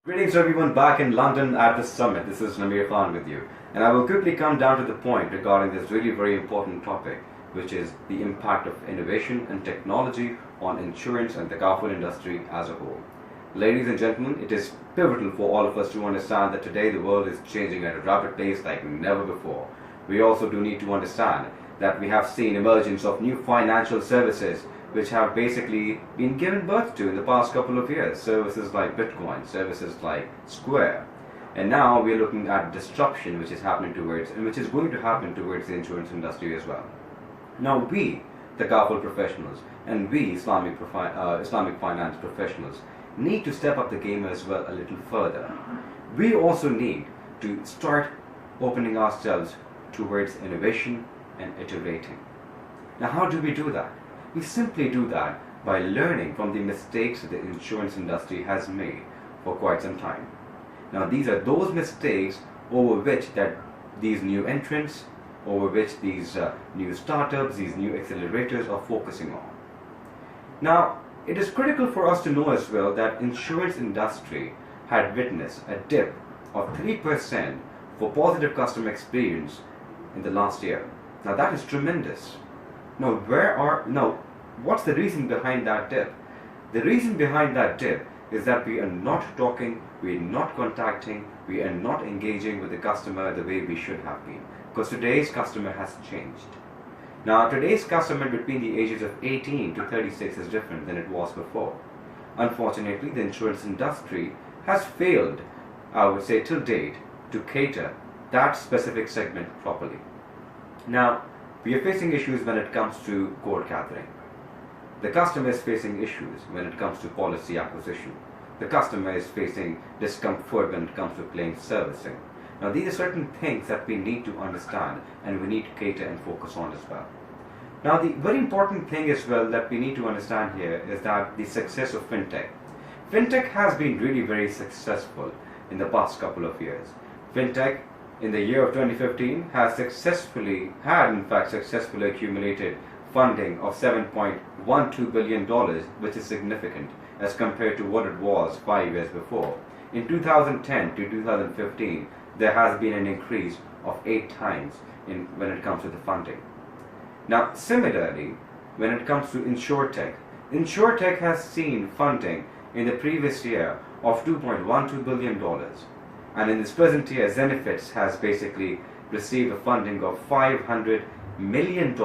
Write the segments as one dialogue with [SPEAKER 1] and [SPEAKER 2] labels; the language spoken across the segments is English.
[SPEAKER 1] Greetings to everyone back in London at the summit. This is Namir Khan with you, and I will quickly come down to the point regarding this really very important topic, which is the impact of innovation and technology on insurance and the Takaful industry as a whole. Ladies and gentlemen, it is pivotal for all of us to understand that today the world is changing at a rapid pace like never before. We also do need to understand that we have seen emergence of new financial services which have basically been given birth to in the past couple of years. Services like Bitcoin, services like Square. And now we are looking at disruption which is happening towards, and which is going to happen towards the insurance industry as well. Now we, the Takaful professionals, and we Islamic finance professionals, need to step up the game as well a little further. We also need to start opening ourselves towards innovation and iterating. Now how do we do that? We simply do that by learning from the mistakes that the insurance industry has made for quite some time. Now these are those mistakes over which these new entrants, over which these new startups, these new accelerators are focusing on. Now it is critical for us to know as well that insurance industry had witnessed a dip of 3% for positive customer experience in the last year. Now that is tremendous. Now what's the reason behind that dip? The reason behind that dip is that we are not talking, we are not contacting, we are not engaging with the customer the way we should have been. Because today's customer has changed. Now today's customer between the ages of 18 to 36 is different than it was before. Unfortunately, the insurance industry has failed, I would say till date, to cater that specific segment properly. Now, we are facing issues when it comes to cold gathering. The customer is facing issues when it comes to policy acquisition. The customer is facing discomfort when it comes to claim servicing. Now these are certain things that we need to understand and we need to cater and focus on as well. Now the very important thing as well that we need to understand here is that the success of Fintech. Fintech has been really very successful in the past couple of years. Fintech in the year of 2015 has successfully accumulated funding of $7.12 billion, which is significant as compared to what it was 5 years before. In 2010 to 2015, there has been an increase of 8 times when it comes to the funding. Now, similarly, when it comes to InsurTech has seen funding in the previous year of $2.12 billion. And in this present year, Zenefits has basically received a funding of $500 million,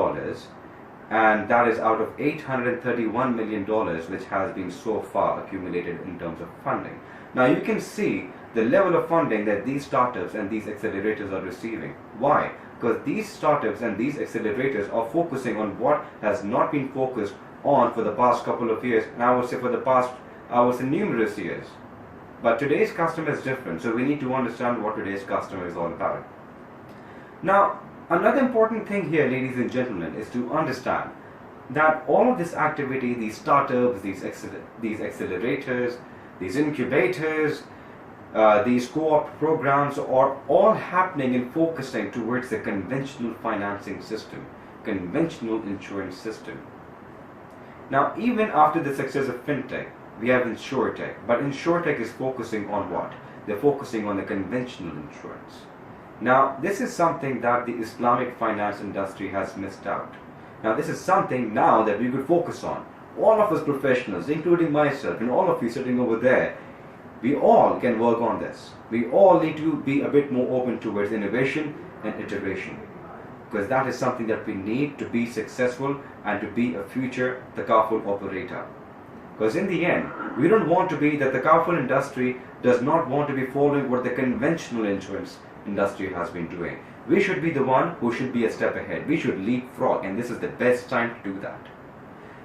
[SPEAKER 1] and that is out of $831 million which has been so far accumulated in terms of funding. Now you can see the level of funding that these startups and these accelerators are receiving. Why? Because these startups and these accelerators are focusing on what has not been focused on for the past couple of years, and I would say for the past, numerous years. But today's customer is different, so we need to understand what today's customer is all about. Now, another important thing here, ladies and gentlemen, is to understand that all of this activity, these startups, these accelerators, these incubators, these co-op programs are all happening and focusing towards the conventional financing system, conventional insurance system. Now, even after the success of Fintech, we have InsurTech, but InsurTech is focusing on what? They're focusing on the conventional insurance. Now, this is something that the Islamic finance industry has missed out. Now, this is something now that we could focus on. All of us professionals, including myself and all of you sitting over there, we all can work on this. We all need to be a bit more open towards innovation and iteration. Because that is something that we need to be successful and to be a future Takaful operator. Because in the end, we don't want to be, the Takaful industry does not want to be following what the conventional insurance industry has been doing. We should be the one who should be a step ahead. We should leapfrog, and this is the best time to do that.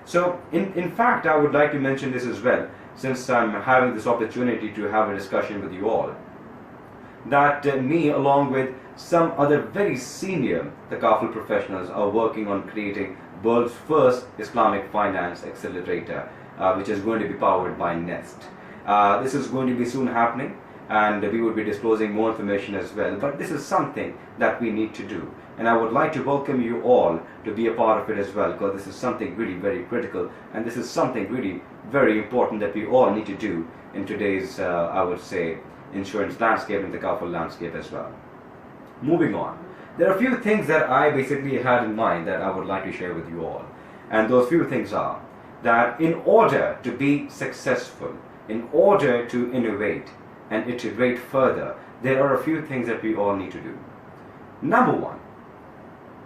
[SPEAKER 1] So, in fact, I would like to mention this as well, since I'm having this opportunity to have a discussion with you all, that me along with some other very senior Takaful professionals are working on creating world's first Islamic finance accelerator, which is going to be powered by Nest. This is going to be soon happening, and we would be disclosing more information as well, but this is something that we need to do, and I would like to welcome you all to be a part of it as well, because this is something really very critical, and this is something really very important that we all need to do in today's, I would say, insurance landscape and the Takaful landscape as well. Moving on, there are a few things that I basically had in mind that I would like to share with you all. And those few things are that in order to be successful, in order to innovate and iterate further, there are a few things that we all need to do. Number one,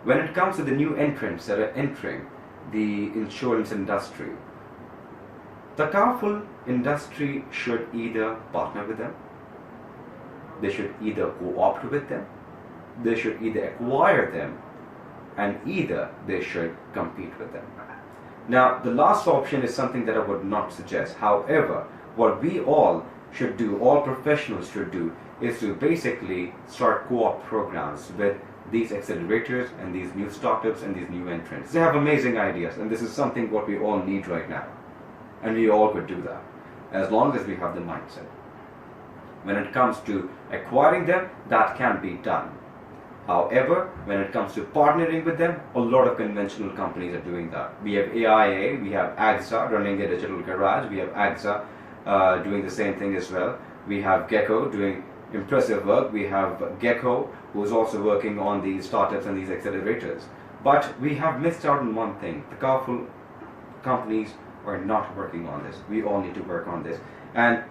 [SPEAKER 1] when it comes to the new entrants that are entering the insurance industry, the Takaful industry should either partner with them, they should either co-opt with them, they should either acquire them, and either they should compete with them. Now, the last option is something that I would not suggest. However, what we all should do, all professionals should do, is to basically start co-op programs with these accelerators and these new startups and these new entrants. They have amazing ideas, and this is something what we all need right now. And we all could do that, as long as we have the mindset. When it comes to acquiring them, that can be done. However, when it comes to partnering with them, a lot of conventional companies are doing that. We have AIA, we have AXA running a digital garage, we have AXA doing the same thing as well. We have Gecko doing impressive work, we have Gecko who is also working on these startups and these accelerators. But we have missed out on one thing. The powerful companies are not working on this. We all need to work on this. And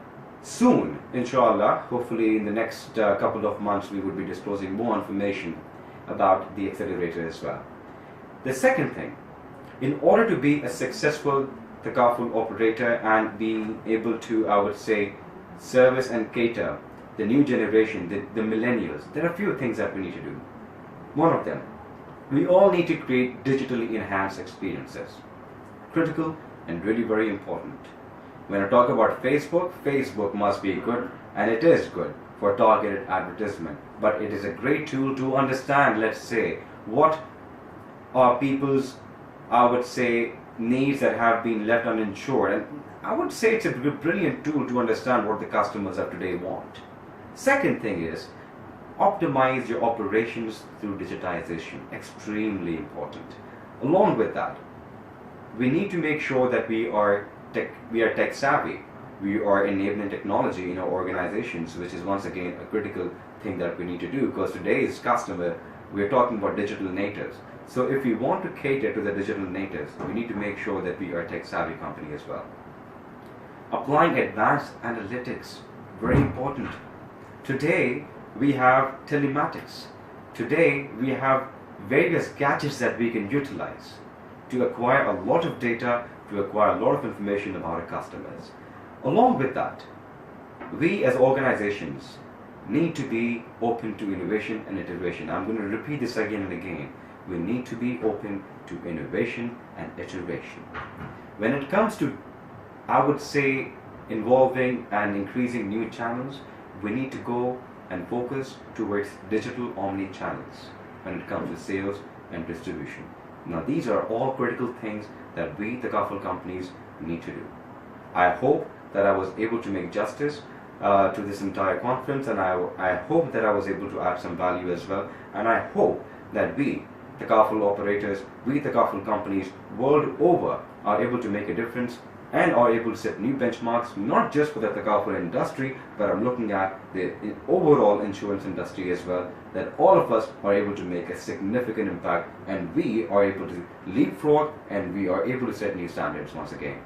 [SPEAKER 1] soon, inshallah, hopefully in the next couple of months, we would be disclosing more information about the accelerator as well. The second thing, in order to be a successful Takaful operator and being able to, I would say, service and cater the new generation, the millennials, there are a few things that we need to do. One of them, we all need to create digitally enhanced experiences. Critical and really very important. When I talk about Facebook, Facebook must be good, and it is good for targeted advertisement. But it is a great tool to understand, let's say, what are people's, I would say, needs that have been left uninsured. And I would say it's a brilliant tool to understand what the customers of today want. Second thing is, optimize your operations through digitization. Extremely important. Along with that, we need to make sure that we are tech savvy. We are enabling technology in our organizations, which is once again a critical thing that we need to do, because today's customer, we're talking about digital natives. So if we want to cater to the digital natives, we need to make sure that we are a tech savvy company as well. Applying advanced analytics, very important. Today we have telematics. Today we have various gadgets that we can utilize to acquire a lot of data, to acquire a lot of information about our customers. Along with that, we as organizations need to be open to innovation and iteration. I'm going to repeat this again and again. We need to be open to innovation and iteration. When it comes to, I would say, involving and increasing new channels, we need to go and focus towards digital omni-channels when it comes to sales and distribution. Now, these are all critical things that we, the Takaful companies, need to do. I hope that I was able to make justice to this entire conference, and I hope that I was able to add some value as well. And I hope that we, the Takaful operators, we, the Takaful companies world over, are able to make a difference and are able to set new benchmarks, not just for the Takaful industry, but I'm looking at the overall insurance industry as well, that all of us are able to make a significant impact, and we are able to leapfrog, and we are able to set new standards once again.